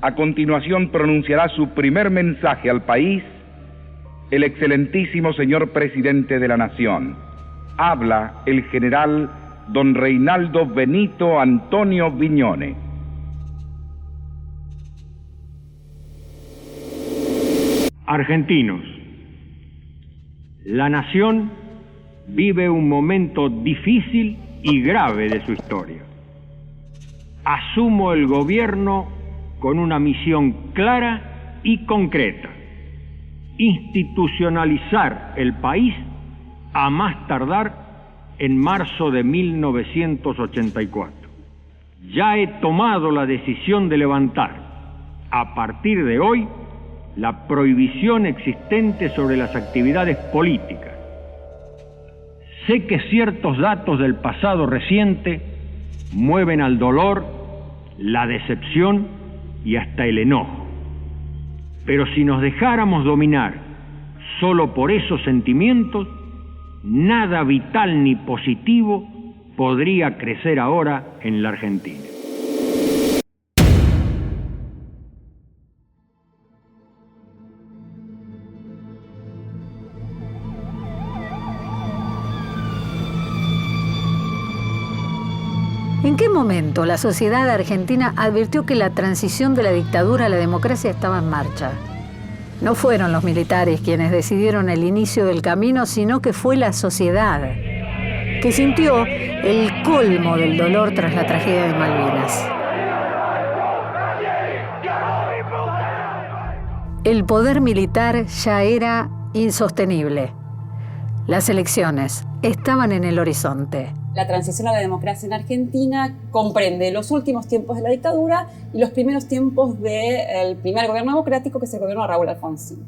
A continuación pronunciará su primer mensaje al país el excelentísimo señor presidente de la Nación. Habla el general don Reinaldo Benito Antonio Viñone. Argentinos, la nación vive un momento difícil y grave de su historia. Asumo el gobierno con una misión clara y concreta: institucionalizar el país a más tardar en marzo de 1984. Ya he tomado la decisión de levantar, a partir de hoy, la prohibición existente sobre las actividades políticas. Sé que ciertos datos del pasado reciente mueven al dolor, la decepción y hasta el enojo. Pero si nos dejáramos dominar solo por esos sentimientos, nada vital ni positivo podría crecer ahora en la Argentina. ¿En qué momento la sociedad argentina advirtió que la transición de la dictadura a la democracia estaba en marcha? No fueron los militares quienes decidieron el inicio del camino, sino que fue la sociedad, que sintió el colmo del dolor tras la tragedia de Malvinas. El poder militar ya era insostenible. Las elecciones estaban en el horizonte. La transición a la democracia en Argentina comprende los últimos tiempos de la dictadura y los primeros tiempos del primer gobierno democrático, que es el gobierno de Raúl Alfonsín.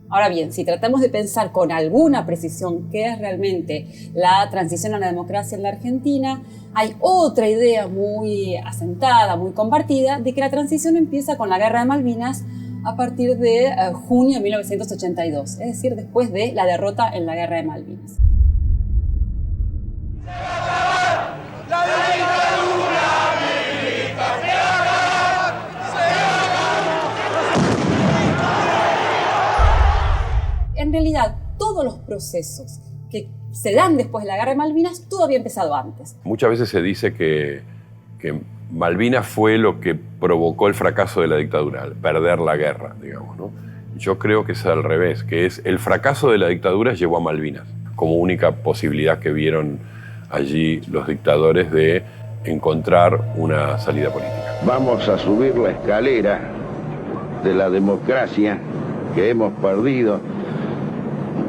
Ahora bien, si tratamos de pensar con alguna precisión qué es realmente la transición a la democracia en la Argentina, hay otra idea muy asentada, muy compartida, de que la transición empieza con la Guerra de Malvinas a partir de junio de 1982, es decir, después de la derrota en la Guerra de Malvinas. En realidad, todos los procesos que se dan después de la Guerra de Malvinas, todo había empezado antes. Muchas veces se dice que Malvinas fue lo que provocó el fracaso de la dictadura, al perder la guerra, digamos, ¿no? Yo creo que es al revés, que es el fracaso de la dictadura llevó a Malvinas, como única posibilidad que vieron allí los dictadores de encontrar una salida política. Vamos a subir la escalera de la democracia que hemos perdido,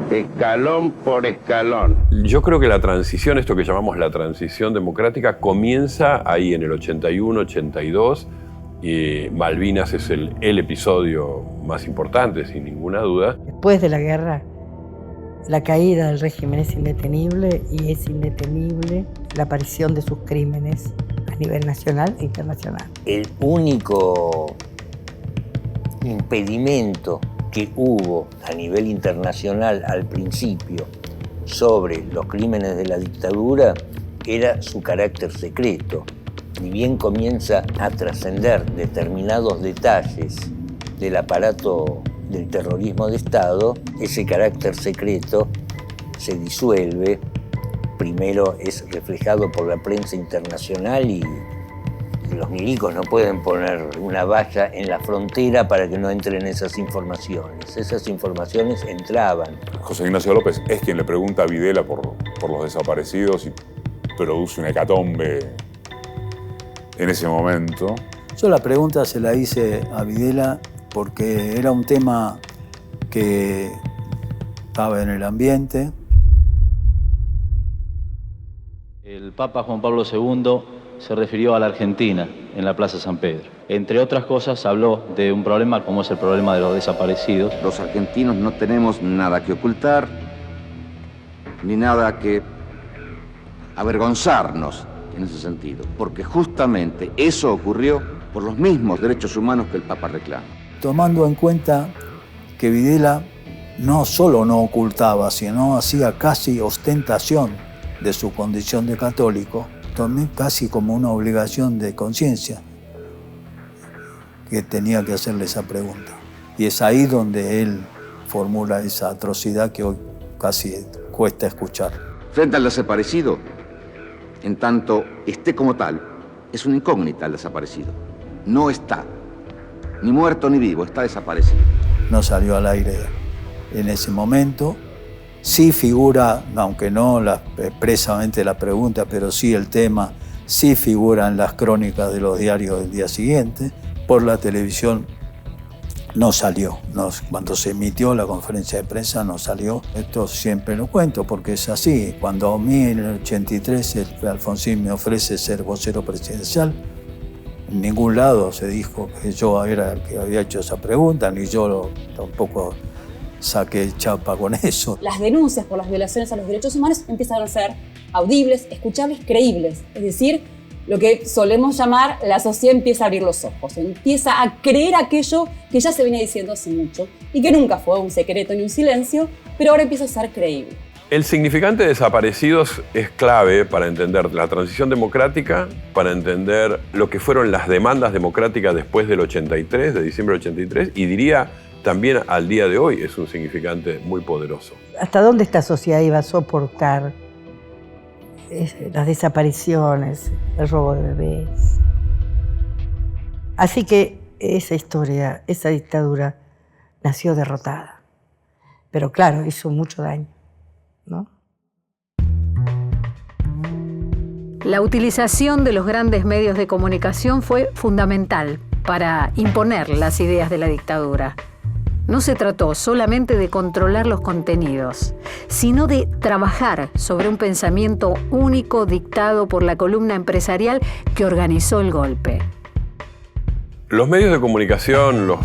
escalón por escalón. Yo creo que la transición, esto que llamamos la transición democrática, comienza ahí en el 81, 82. Y Malvinas es el episodio más importante, sin ninguna duda. Después de la guerra, la caída del régimen es indetenible y es indetenible la aparición de sus crímenes a nivel nacional e internacional. El único impedimento que hubo a nivel internacional al principio sobre los crímenes de la dictadura era su carácter secreto. Ni bien comienza a trascender determinados detalles del aparato del terrorismo de Estado, ese carácter secreto se disuelve. Primero es reflejado por la prensa internacional y los milicos no pueden poner una valla en la frontera para que no entren esas informaciones. Esas informaciones entraban. José Ignacio López es quien le pregunta a Videla por los desaparecidos y produce una hecatombe en ese momento. Yo la pregunta se la hice a Videla porque era un tema que estaba en el ambiente. El Papa Juan Pablo II se refirió a la Argentina en la Plaza San Pedro. Entre otras cosas, habló de un problema como es el problema de los desaparecidos. Los argentinos no tenemos nada que ocultar, ni nada que avergonzarnos en ese sentido, porque justamente eso ocurrió por los mismos derechos humanos que el Papa reclama. Tomando en cuenta que Videla no solo no ocultaba, sino hacía casi ostentación de su condición de católico, tomé casi como una obligación de conciencia que tenía que hacerle esa pregunta. Y es ahí donde él formula esa atrocidad que hoy casi cuesta escuchar. Frente al desaparecido, en tanto esté como tal, es una incógnita el desaparecido. No está, ni muerto ni vivo, está desaparecido. No salió al aire en ese momento. Sí figura, aunque no expresamente la pregunta, pero sí el tema, sí figura en las crónicas de los diarios del día siguiente. Por la televisión no salió. Cuando se emitió la conferencia de prensa no salió. Esto siempre lo cuento porque es así. Cuando a mí en el 83 Alfonsín me ofrece ser vocero presidencial, en ningún lado se dijo que yo era el que había hecho esa pregunta, ni yo tampoco saqué chapa con eso. Las denuncias por las violaciones a los derechos humanos empiezan a ser audibles, escuchables, creíbles. Es decir, lo que solemos llamar la sociedad empieza a abrir los ojos, empieza a creer aquello que ya se venía diciendo hace mucho y que nunca fue un secreto ni un silencio, pero ahora empieza a ser creíble. El significante de desaparecidos es clave para entender la transición democrática, para entender lo que fueron las demandas democráticas después del 83, de diciembre del 83, y diría también al día de hoy es un significante muy poderoso. ¿Hasta dónde esta sociedad iba a soportar las desapariciones, el robo de bebés? Así que esa historia, esa dictadura, nació derrotada. Pero claro, hizo mucho daño, ¿no? La utilización de los grandes medios de comunicación fue fundamental para imponer las ideas de la dictadura. No se trató solamente de controlar los contenidos, sino de trabajar sobre un pensamiento único dictado por la columna empresarial que organizó el golpe. Los medios de comunicación, los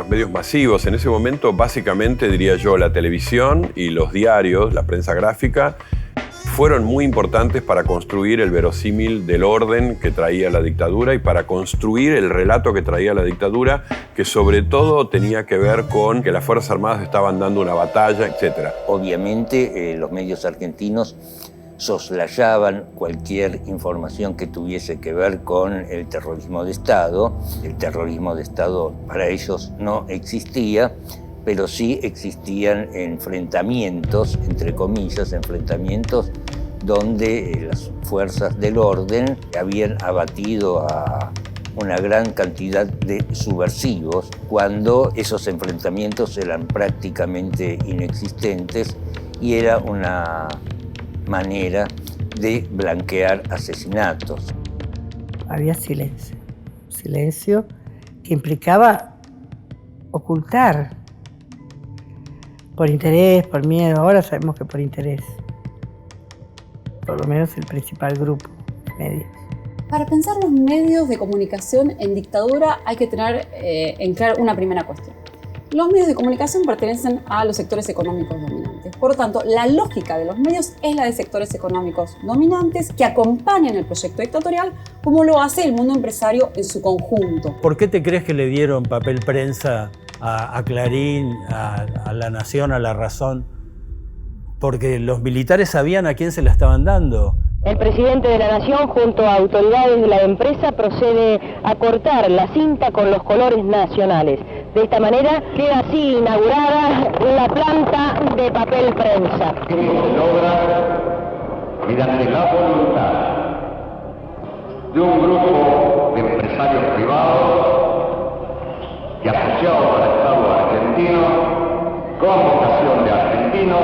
medios masivos, en ese momento básicamente diría yo la televisión y los diarios, la prensa gráfica, fueron muy importantes para construir el verosímil del orden que traía la dictadura y para construir el relato que traía la dictadura, que sobre todo tenía que ver con que las Fuerzas Armadas estaban dando una batalla, etc. Obviamente los medios argentinos soslayaban cualquier información que tuviese que ver con el terrorismo de Estado. El terrorismo de Estado para ellos no existía, pero sí existían enfrentamientos, entre comillas, enfrentamientos donde las fuerzas del orden habían abatido a una gran cantidad de subversivos, cuando esos enfrentamientos eran prácticamente inexistentes y era una manera de blanquear asesinatos. Había silencio, silencio que implicaba ocultar. Por interés, por miedo, ahora sabemos que por interés. Por lo menos el principal grupo de medios. Para pensar los medios de comunicación en dictadura hay que tener en claro una primera cuestión. Los medios de comunicación pertenecen a los sectores económicos dominantes. Por lo tanto, la lógica de los medios es la de sectores económicos dominantes que acompañan el proyecto dictatorial como lo hace el mundo empresario en su conjunto. ¿Por qué te crees que le dieron papel prensa a Clarín, a La Nación, a La Razón? Porque los militares sabían a quién se la estaban dando. El presidente de la Nación, junto a autoridades de la empresa, procede a cortar la cinta con los colores nacionales. De esta manera queda así inaugurada la planta de papel prensa. Se logra mediante la voluntad de un grupo de empresarios privados y asociados al Estado argentino, con vocación de argentinos,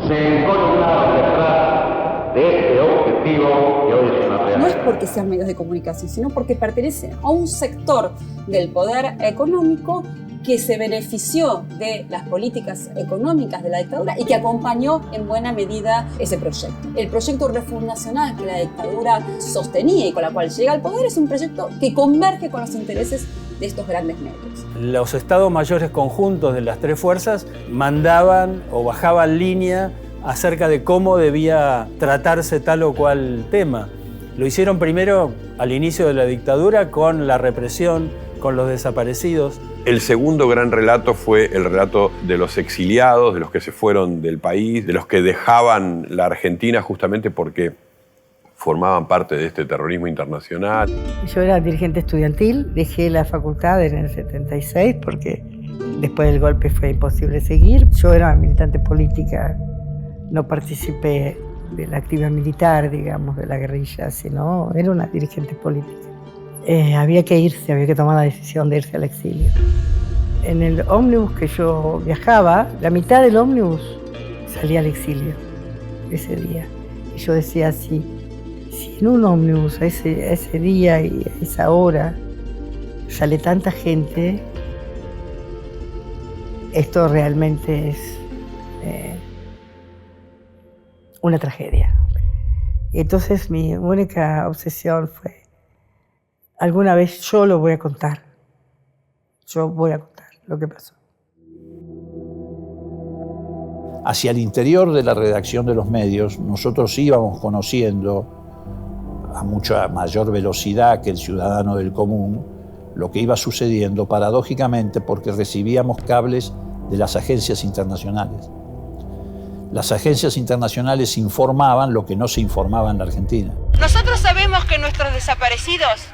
se encolumnaron detrás de este objetivo que hoy es una realidad. No es porque sean medios de comunicación, sino porque pertenecen a un sector del poder económico que se benefició de las políticas económicas de la dictadura y que acompañó en buena medida ese proyecto. El proyecto refundacional que la dictadura sostenía y con la cual llega al poder es un proyecto que converge con los intereses de estos grandes medios. Los estados mayores conjuntos de las tres fuerzas mandaban o bajaban línea acerca de cómo debía tratarse tal o cual tema. Lo hicieron primero al inicio de la dictadura con la represión, con los desaparecidos. El segundo gran relato fue el relato de los exiliados, de los que se fueron del país, de los que dejaban la Argentina justamente porque formaban parte de este terrorismo internacional. Yo era dirigente estudiantil, dejé la facultad en el 76 porque después del golpe fue imposible seguir. Yo era militante política, no participé de la actividad militar, digamos, de la guerrilla, sino era una dirigente política. Había que irse, había que tomar la decisión de irse al exilio. En el ómnibus que yo viajaba, la mitad del ómnibus salía al exilio ese día. Y yo decía, si en un ómnibus a ese día y a esa hora sale tanta gente, esto realmente es una tragedia. Y entonces mi única obsesión fue, alguna vez yo lo voy a contar. Yo voy a contar lo que pasó. Hacia el interior de la redacción de los medios, nosotros íbamos conociendo a mucha mayor velocidad que el ciudadano del común lo que iba sucediendo, paradójicamente, porque recibíamos cables de las agencias internacionales. Las agencias internacionales informaban lo que no se informaba en la Argentina. Nosotros sabemos que nuestros desaparecidos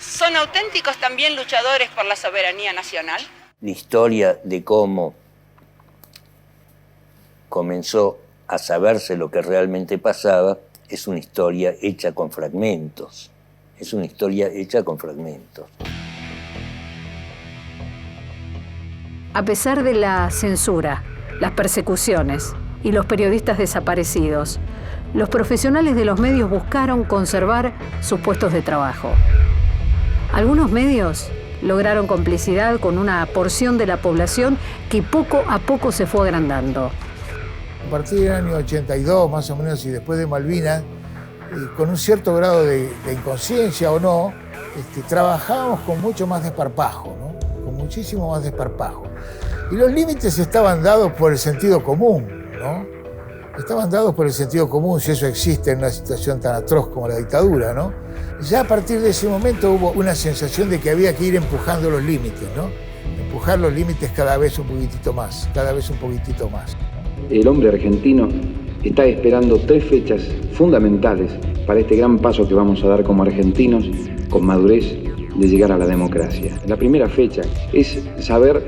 son auténticos también luchadores por la soberanía nacional. La historia de cómo comenzó a saberse lo que realmente pasaba es una historia hecha con fragmentos. Es una historia hecha con fragmentos. A pesar de la censura, las persecuciones y los periodistas desaparecidos, los profesionales de los medios buscaron conservar sus puestos de trabajo. Algunos medios lograron complicidad con una porción de la población que poco a poco se fue agrandando. A partir del año 82, más o menos, y después de Malvinas, con un cierto grado de inconsciencia o no, trabajábamos con mucho más desparpajo, ¿no? Con muchísimo más desparpajo. Y los límites estaban dados por el sentido común, ¿no? Estaban dados por el sentido común, si eso existe en una situación tan atroz como la dictadura, ¿no? Ya a partir de ese momento hubo una sensación de que había que ir empujando los límites, ¿no? Empujar los límites cada vez un poquitito más, cada vez un poquitito más. El hombre argentino está esperando 3 fechas fundamentales para este gran paso que vamos a dar como argentinos con madurez de llegar a la democracia. La primera fecha es saber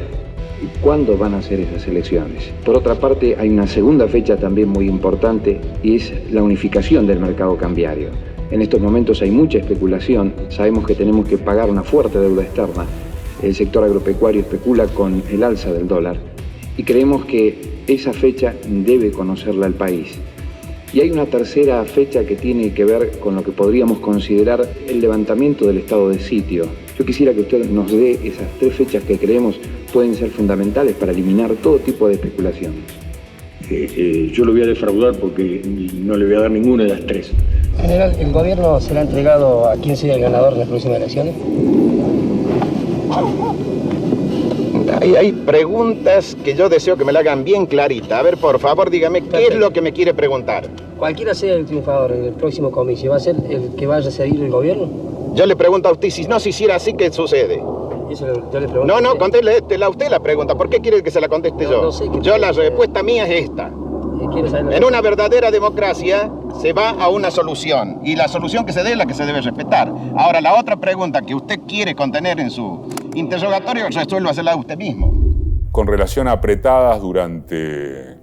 cuándo van a ser esas elecciones. Por otra parte, hay una segunda fecha también muy importante y es la unificación del mercado cambiario. En estos momentos hay mucha especulación, sabemos que tenemos que pagar una fuerte deuda externa. El sector agropecuario especula con el alza del dólar y creemos que esa fecha debe conocerla el país. Y hay una tercera fecha que tiene que ver con lo que podríamos considerar el levantamiento del estado de sitio. Yo quisiera que usted nos dé esas 3 fechas que creemos pueden ser fundamentales para eliminar todo tipo de especulaciones. Yo lo voy a defraudar porque no le voy a dar ninguna de las 3. General, ¿el gobierno se le ha entregado a quién sea el ganador de las próximas elecciones? Hay preguntas que yo deseo que me la hagan bien clarita. A ver, por favor, dígame, ¿qué es lo que me quiere preguntar? Cualquiera sea el triunfador en el próximo comicio, ¿va a ser el que vaya a seguir el gobierno? Yo le pregunto a usted, si no se hiciera así, ¿qué sucede? Yo le pregunto no, contéstela usted la pregunta. ¿Por qué quiere que se la conteste yo? No sé yo la respuesta mía es esta. En una verdadera democracia se va a una solución y la solución que se dé es la que se debe respetar. Ahora, la otra pregunta que usted quiere contener en su interrogatorio, resuélvasela usted mismo. Con relación a apretadas durante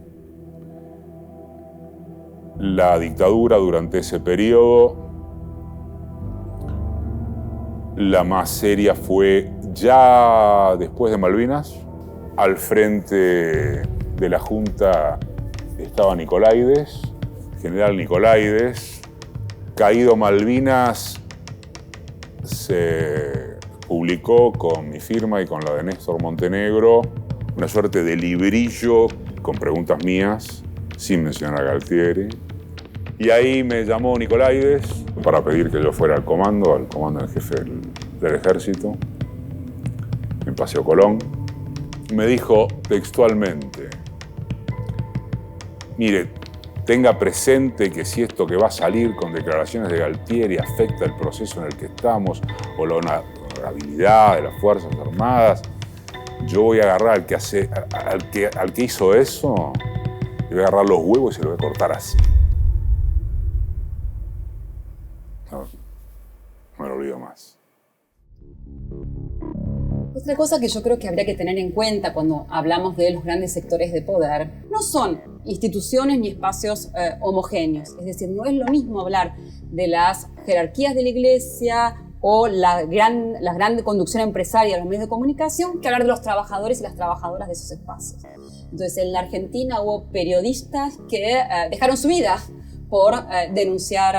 la dictadura, durante ese periodo, la más seria fue ya después de Malvinas. Al frente de la Junta estaba Nicolaides, general Nicolaides. Caído Malvinas, se publicó con mi firma y con la de Néstor Montenegro una suerte de librillo con preguntas mías, sin mencionar a Galtieri. Y ahí me llamó Nicolaides para pedir que yo fuera al comando en jefe del ejército, en Paseo Colón. Me dijo textualmente: mire, tenga presente que si esto que va a salir con declaraciones de Galtieri afecta el proceso en el que estamos o la honorabilidad de las Fuerzas Armadas, yo voy a agarrar al que hizo eso, le voy a agarrar los huevos y se lo voy a cortar así. Otra cosa que yo creo que habría que tener en cuenta cuando hablamos de los grandes sectores de poder, no son instituciones ni espacios homogéneos. Es decir, no es lo mismo hablar de las jerarquías de la Iglesia o la gran conducción empresaria de los medios de comunicación que hablar de los trabajadores y las trabajadoras de esos espacios. Entonces, en la Argentina hubo periodistas que dejaron su vida por denunciar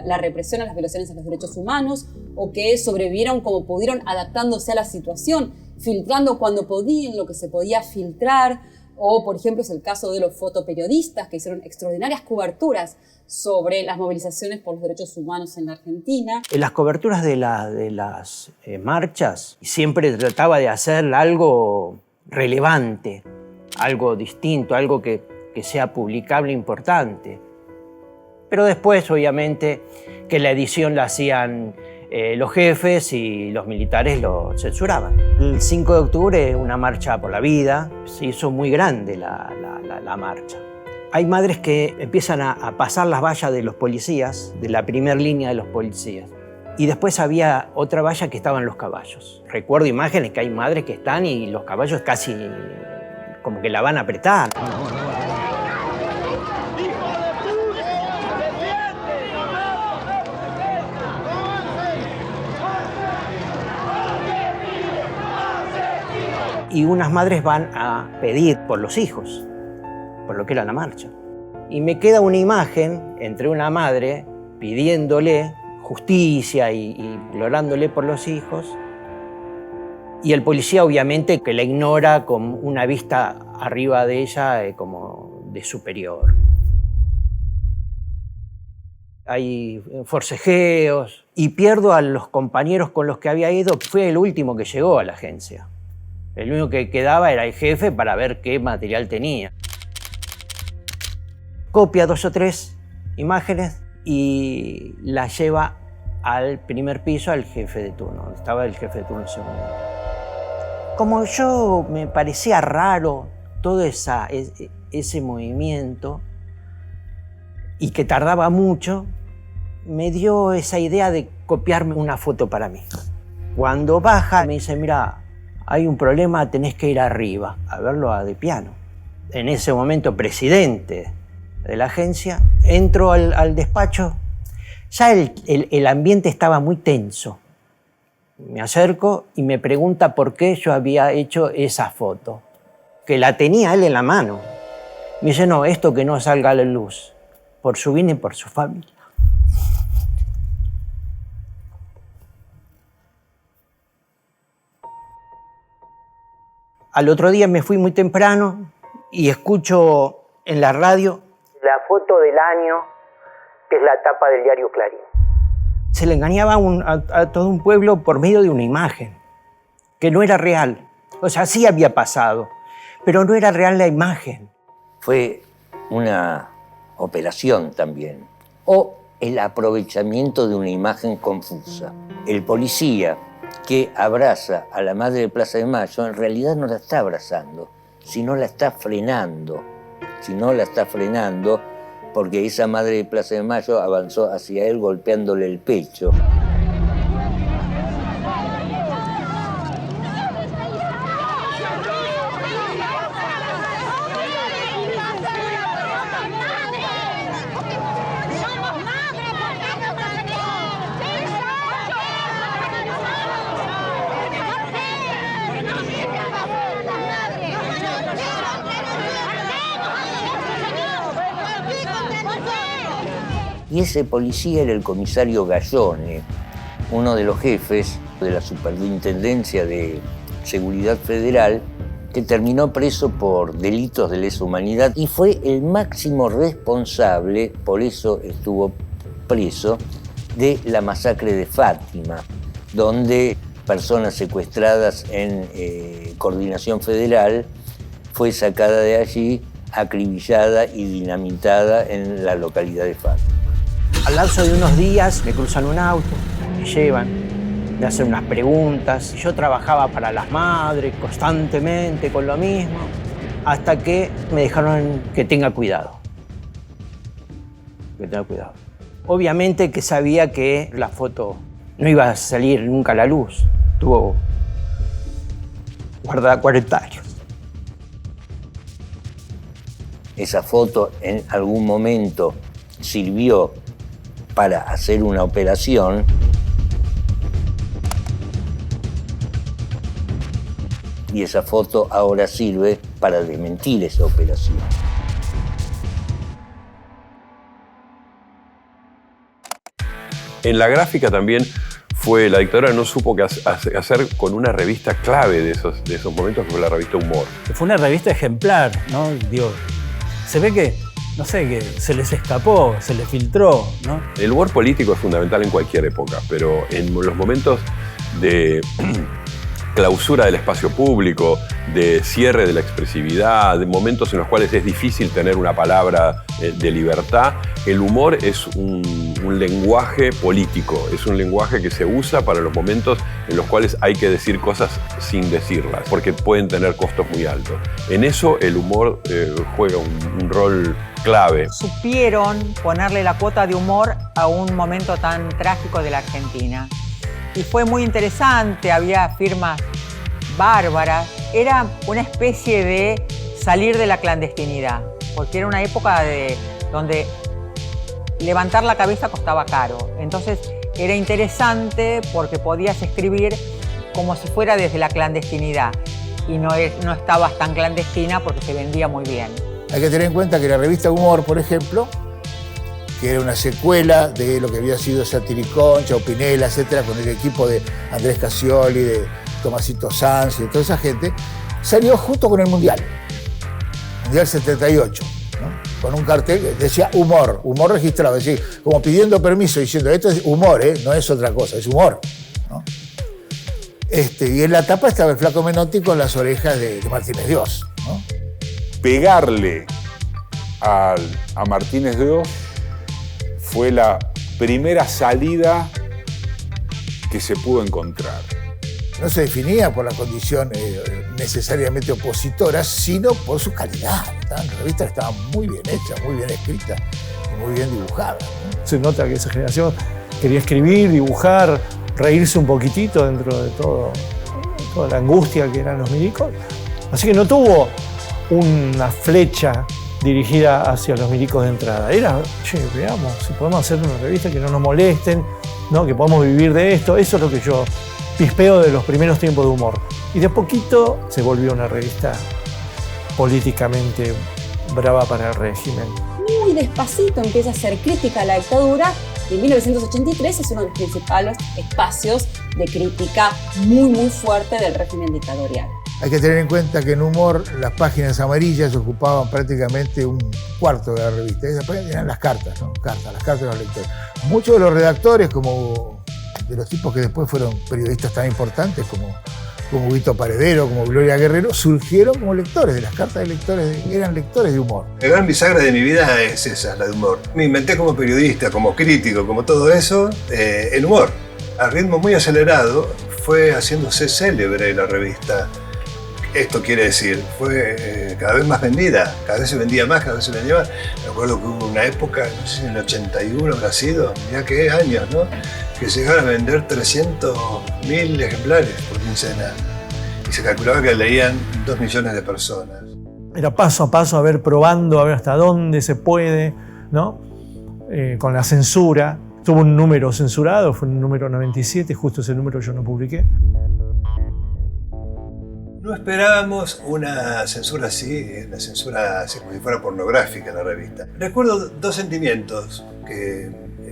la represión a las violaciones a los derechos humanos, o que sobrevivieron como pudieron adaptándose a la situación, filtrando cuando podían lo que se podía filtrar, o por ejemplo es el caso de los fotoperiodistas que hicieron extraordinarias coberturas sobre las movilizaciones por los derechos humanos en la Argentina. En las coberturas de las marchas siempre trataba de hacer algo relevante, algo distinto, algo que sea publicable e importante. Pero después, obviamente, que la edición la hacían los jefes y los militares lo censuraban. El 5 de octubre, una marcha por la vida, se hizo muy grande la marcha. Hay madres que empiezan a pasar las vallas de los policías, de la primera línea de los policías. Y después había otra valla que estaban los caballos. Recuerdo imágenes que hay madres que están y los caballos casi como que la van a apretar. Y unas madres van a pedir por los hijos, por lo que era la marcha. Y me queda una imagen entre una madre pidiéndole justicia y implorándole por los hijos, y el policía obviamente que la ignora con una vista arriba de ella como de superior. Hay forcejeos y pierdo a los compañeros con los que había ido. Fue el último que llegó a la agencia. El único que quedaba era el jefe para ver qué material tenía. Copia 2 o 3 imágenes y las lleva al primer piso al jefe de turno. Estaba el jefe de turno en ese momento. Como yo me parecía raro todo ese movimiento y que tardaba mucho, me dio esa idea de copiarme una foto para mí. Cuando baja me dice, mira, hay un problema, tenés que ir arriba a verlo a De Piano. En ese momento, presidente de la agencia, entro al despacho. Ya el ambiente estaba muy tenso. Me acerco y me pregunta por qué yo había hecho esa foto, que la tenía él en la mano. Me dice, no, esto que no salga a la luz, por su bien y por su familia. Al otro día me fui muy temprano y escucho en la radio la foto del año, que es la tapa del diario Clarín. Se le engañaba a todo un pueblo por medio de una imagen, que no era real. O sea, sí había pasado, pero no era real la imagen. Fue una operación también, o el aprovechamiento de una imagen confusa. El policía que abraza a la madre de Plaza de Mayo, en realidad no la está abrazando, sino la está frenando. Porque esa madre de Plaza de Mayo avanzó hacia él golpeándole el pecho. Y ese policía era el comisario Gallone, uno de los jefes de la Superintendencia de Seguridad Federal, que terminó preso por delitos de lesa humanidad y fue el máximo responsable, por eso estuvo preso, de la masacre de Fátima, donde personas secuestradas en Coordinación Federal fue sacada de allí, acribillada y dinamitada en la localidad de Fátima. Al lapso de unos días me cruzan un auto, me llevan, me hacen unas preguntas. Yo trabajaba para las madres constantemente con lo mismo, hasta que me dejaron que tenga cuidado. Obviamente que sabía que la foto no iba a salir nunca a la luz. Tuvo guardada 40 años. Esa foto en algún momento sirvió para hacer una operación. Y esa foto ahora sirve para desmentir esa operación. En la gráfica también la dictadura no supo qué hacer con una revista clave de esos momentos, que fue la revista Humor. Fue una revista ejemplar, ¿no? Digo, se ve que, no sé, que se les escapó, se les filtró, ¿no? El humor político es fundamental en cualquier época, pero en los momentos de clausura del espacio público, de cierre de la expresividad, de momentos en los cuales es difícil tener una palabra de libertad, el humor es un lenguaje político, es un lenguaje que se usa para los momentos en los cuales hay que decir cosas sin decirlas, porque pueden tener costos muy altos. En eso el humor juega un rol clave. Supieron ponerle la cuota de humor a un momento tan trágico de la Argentina. Y fue muy interesante, había firmas bárbaras. Era una especie de salir de la clandestinidad, porque era una época donde levantar la cabeza costaba caro. Entonces era interesante porque podías escribir como si fuera desde la clandestinidad y no estabas tan clandestina porque se vendía muy bien. Hay que tener en cuenta que la revista Humor, por ejemplo, que era una secuela de lo que había sido Satiricón, Chaupinela, etcétera, con el equipo de Andrés Casioli, de Tomasito Sanz y de toda esa gente, salió justo con el Mundial 78, ¿no? Con un cartel que decía humor registrado, es decir, como pidiendo permiso, diciendo esto es humor, no es otra cosa, es humor, ¿no? Y en la tapa estaba el Flaco Menotti con las orejas de Martínez Dios, ¿no? Pegarle a Martínez Dios fue la primera salida que se pudo encontrar. No se definía por la condición necesariamente opositora, sino por su calidad. La revista estaba muy bien hecha, muy bien escrita y muy bien dibujada, ¿no? Se nota que esa generación quería escribir, dibujar, reírse un poquitito dentro de toda la angustia que eran los milicos. Así que no tuvo una flecha dirigida hacia los milicos de entrada. Era, veamos, si podemos hacer una revista que no nos molesten, ¿no? Que podamos vivir de esto. Eso es lo que yo pispeo de los primeros tiempos de Humor. Y de a poquito se volvió una revista políticamente brava para el régimen. Muy despacito empieza a hacer crítica a la dictadura y en 1983 es uno de los principales espacios de crítica muy fuerte del régimen dictatorial. Hay que tener en cuenta que en Humor las páginas amarillas ocupaban prácticamente un cuarto de la revista. Esas páginas eran las cartas, ¿no? Las cartas de los lectores. Muchos de los redactores, como de los tipos que después fueron periodistas tan importantes como Guito Paredero, como Gloria Guerrero, surgieron como lectores de las cartas de lectores, eran lectores de Humor. La gran bisagra de mi vida es esa, la de Humor. Me inventé como periodista, como crítico, como todo eso, en Humor. A ritmo muy acelerado fue haciéndose célebre la revista. Esto quiere decir, fue cada vez más vendida, cada vez se vendía más, cada vez se vendía más. Me acuerdo que hubo una época, no sé si en el 81 habrá sido, mirá qué años, ¿no? Que se llegaron a vender 300.000 ejemplares por quincena. Y se calculaba que leían 2 millones de personas. Era paso a paso, a ver, probando, a ver hasta dónde se puede, ¿no? Con la censura. Tuvo un número censurado, fue un número 97, justo ese número yo no publiqué. No esperábamos una censura así, una censura así como si fuera pornográfica en la revista. Recuerdo 2 sentimientos que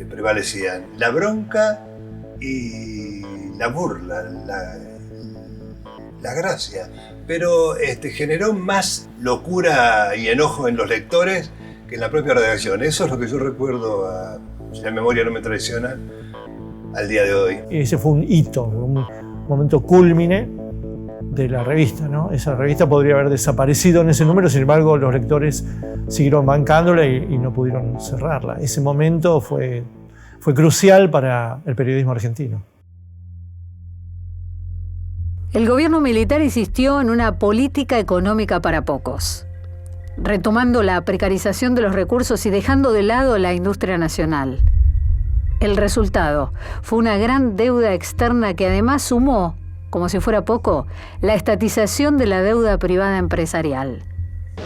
prevalecían: la bronca y la burla, la gracia. Pero generó más locura y enojo en los lectores que en la propia redacción. Eso es lo que yo recuerdo, si la memoria no me traiciona, al día de hoy. Ese fue un hito, un momento cúlmine de la revista, ¿no? Esa revista podría haber desaparecido en ese número, sin embargo los lectores siguieron bancándola y no pudieron cerrarla. Ese momento fue crucial para el periodismo argentino. El gobierno militar insistió en una política económica para pocos, retomando la precarización de los recursos y dejando de lado la industria nacional. El resultado fue una gran deuda externa que además sumó como si fuera poco, la estatización de la deuda privada empresarial.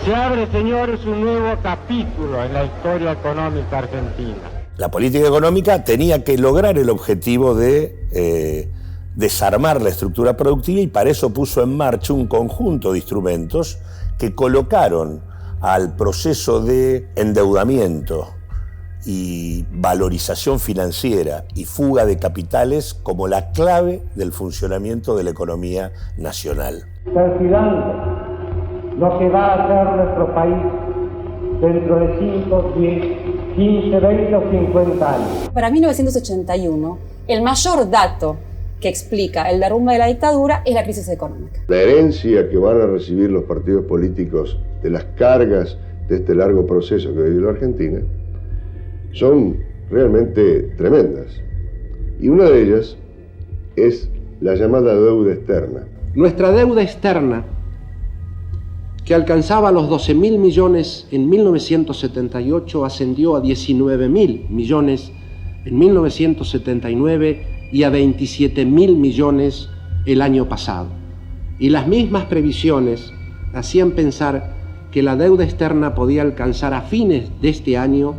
Se abre, señores, un nuevo capítulo en la historia económica argentina. La política económica tenía que lograr el objetivo de desarmar la estructura productiva y para eso puso en marcha un conjunto de instrumentos que colocaron al proceso de endeudamiento y valorización financiera y fuga de capitales como la clave del funcionamiento de la economía nacional. Están cuidando lo que va a hacer nuestro país dentro de 5, 10, 15, 20 o 50 años. Para 1981, el mayor dato que explica el derrumbe de la dictadura es la crisis económica. La herencia que van a recibir los partidos políticos de las cargas de este largo proceso que vivió la Argentina son realmente tremendas. Y una de ellas es la llamada deuda externa. Nuestra deuda externa, que alcanzaba los 12.000 millones en 1978, ascendió a 19.000 millones en 1979 y a 27.000 millones el año pasado. Y las mismas previsiones hacían pensar que la deuda externa podía alcanzar a fines de este año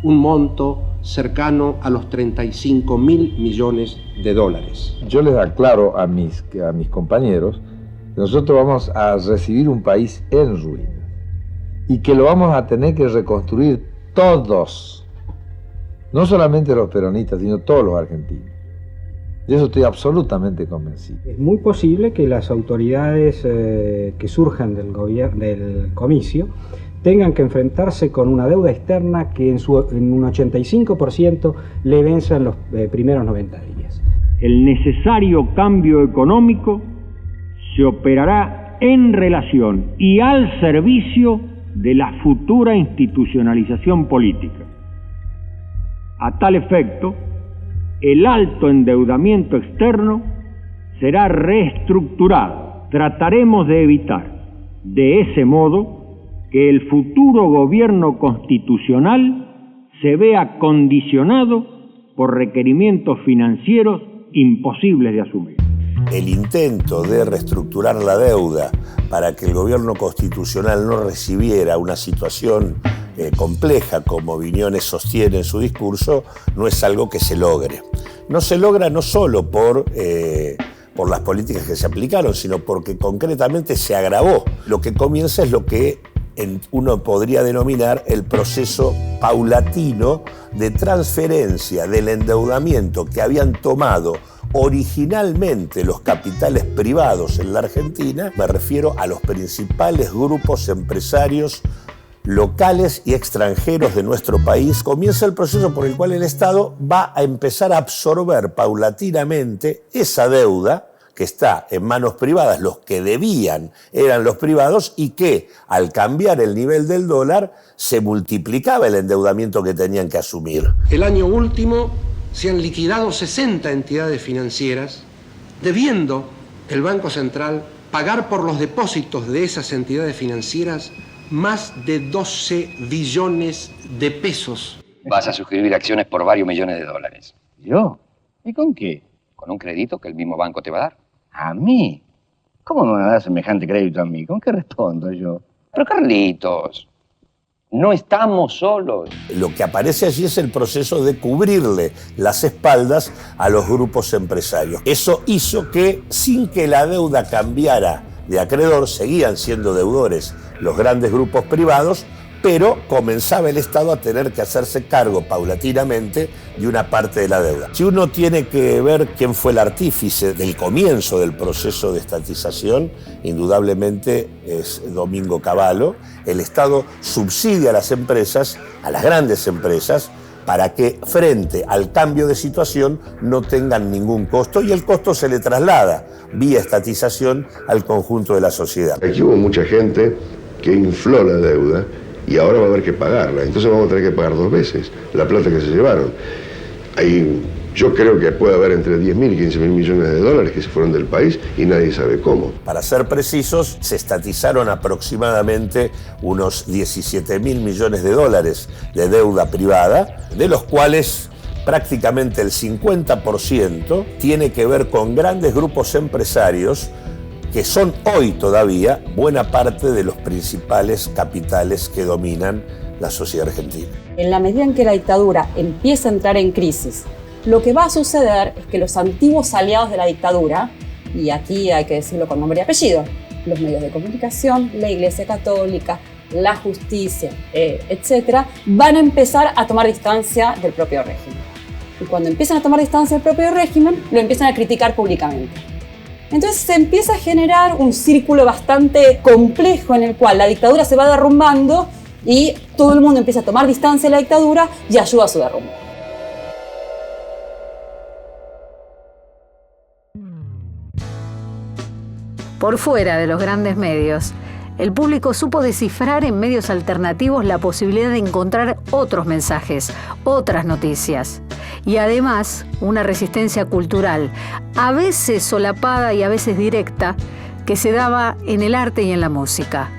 un monto cercano a los 35.000 millones de dólares. Yo les aclaro a mis compañeros que nosotros vamos a recibir un país en ruinas y que lo vamos a tener que reconstruir todos, no solamente los peronistas, sino todos los argentinos. De eso estoy absolutamente convencido. Es muy posible que las autoridades que surjan del comicio tengan que enfrentarse con una deuda externa que en un 85% le venza en los primeros 90 días. El necesario cambio económico se operará en relación y al servicio de la futura institucionalización política. A tal efecto, el alto endeudamiento externo será reestructurado. Trataremos de evitar, de ese modo, que el futuro gobierno constitucional se vea condicionado por requerimientos financieros imposibles de asumir. El intento de reestructurar la deuda para que el gobierno constitucional no recibiera una situación compleja, como Viñones sostiene en su discurso, no es algo que se logre. No se logra no solo por las políticas que se aplicaron, sino porque concretamente se agravó. Lo que comienza es lo que uno podría denominar el proceso paulatino de transferencia del endeudamiento que habían tomado originalmente los capitales privados en la Argentina. Me refiero a los principales grupos empresarios locales y extranjeros de nuestro país. Comienza el proceso por el cual el Estado va a empezar a absorber paulatinamente esa deuda que está en manos privadas. Los que debían eran los privados y que al cambiar el nivel del dólar se multiplicaba el endeudamiento que tenían que asumir. El año último se han liquidado 60 entidades financieras, debiendo el Banco Central pagar por los depósitos de esas entidades financieras más de 12 billones de pesos. Vas a suscribir acciones por varios millones de dólares. ¿Yo? ¿Y con qué? Con un crédito que el mismo banco te va a dar. ¿A mí? ¿Cómo me va a dar semejante crédito a mí? ¿Con qué respondo yo? Pero Carlitos, no estamos solos. Lo que aparece allí es el proceso de cubrirle las espaldas a los grupos empresarios. Eso hizo que, sin que la deuda cambiara de acreedor, seguían siendo deudores los grandes grupos privados, pero comenzaba el Estado a tener que hacerse cargo paulatinamente de una parte de la deuda. Si uno tiene que ver quién fue el artífice del comienzo del proceso de estatización, indudablemente es Domingo Cavallo. El Estado subsidia a las empresas, a las grandes empresas, para que frente al cambio de situación no tengan ningún costo y el costo se le traslada vía estatización al conjunto de la sociedad. Aquí hubo mucha gente que infló la deuda y ahora va a haber que pagarla. Entonces vamos a tener que pagar 2 veces la plata que se llevaron. Yo creo que puede haber entre 10.000 y 15.000 millones de dólares que se fueron del país y nadie sabe cómo. Para ser precisos, se estatizaron aproximadamente unos 17.000 millones de dólares de deuda privada, de los cuales prácticamente el 50%, tiene que ver con grandes grupos empresarios que son hoy todavía buena parte de los principales capitales que dominan la sociedad argentina. En la medida en que la dictadura empieza a entrar en crisis, lo que va a suceder es que los antiguos aliados de la dictadura, y aquí hay que decirlo con nombre y apellido, los medios de comunicación, la Iglesia Católica, la justicia, etcétera, van a empezar a tomar distancia del propio régimen. Y cuando empiezan a tomar distancia del propio régimen, lo empiezan a criticar públicamente. Entonces se empieza a generar un círculo bastante complejo en el cual la dictadura se va derrumbando y todo el mundo empieza a tomar distancia de la dictadura y ayuda a su derrumbe. Por fuera de los grandes medios, el público supo descifrar en medios alternativos la posibilidad de encontrar otros mensajes, otras noticias. Y además, una resistencia cultural, a veces solapada y a veces directa, que se daba en el arte y en la música.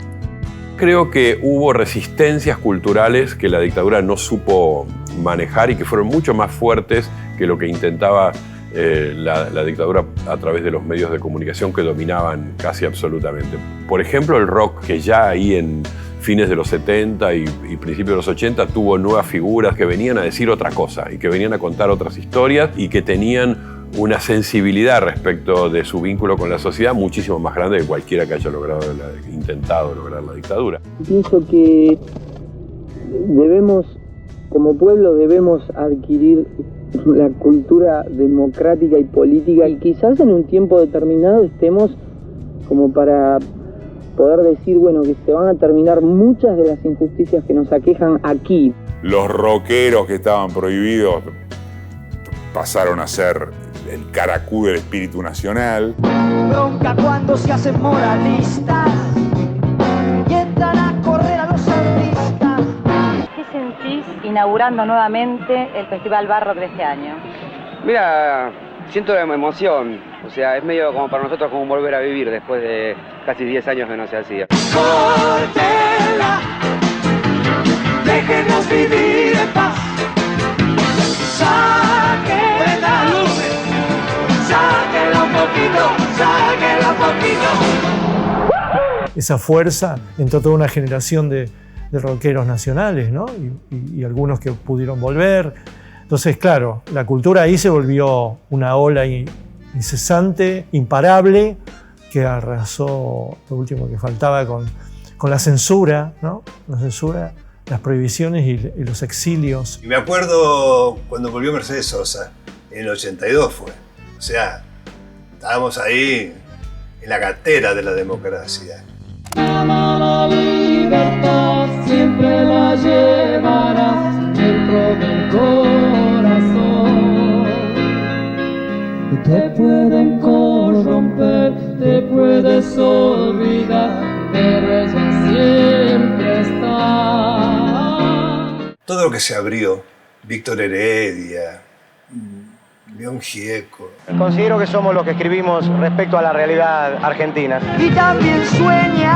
Creo que hubo resistencias culturales que la dictadura no supo manejar y que fueron mucho más fuertes que lo que intentaba la dictadura a través de los medios de comunicación que dominaban casi absolutamente. Por ejemplo, el rock, que ya ahí en fines de los 70 y principios de los 80 tuvo nuevas figuras que venían a decir otra cosa y que venían a contar otras historias y que tenían una sensibilidad respecto de su vínculo con la sociedad muchísimo más grande que cualquiera que haya intentado lograr la dictadura. Pienso que como pueblo debemos adquirir la cultura democrática y política, y quizás en un tiempo determinado estemos como para poder decir, bueno, que se van a terminar muchas de las injusticias que nos aquejan aquí. Los rockeros que estaban prohibidos pasaron a ser el caracú del espíritu nacional. Bronca cuando se hacen moralistas y entran a correr a los artistas. ¿Qué sentís inaugurando nuevamente el Festival Barrock de este año? Mira, siento la emoción, o sea, es medio como para nosotros como volver a vivir después de casi 10 años que no se hacía. Córtela, déjenos vivir en paz. Sáquenla, sáquenla un poquito, sáquenla un poquito. Esa fuerza entró toda una generación de rockeros nacionales, ¿no? Y algunos que pudieron volver. Entonces, claro, la cultura ahí se volvió una ola incesante, imparable, que arrasó lo último que faltaba con la censura, ¿no? La censura, las prohibiciones y los exilios. Y me acuerdo cuando volvió Mercedes Sosa, en el 82 fue. O sea, estábamos ahí en la gatera de la democracia. La libertad siempre la llevarás dentro del corazón. Te pueden corromper, te puedes olvidar, pero ella siempre está. Todo lo que se abrió, Víctor Heredia, León Gieco. Considero que somos los que escribimos respecto a la realidad argentina. Y también sueña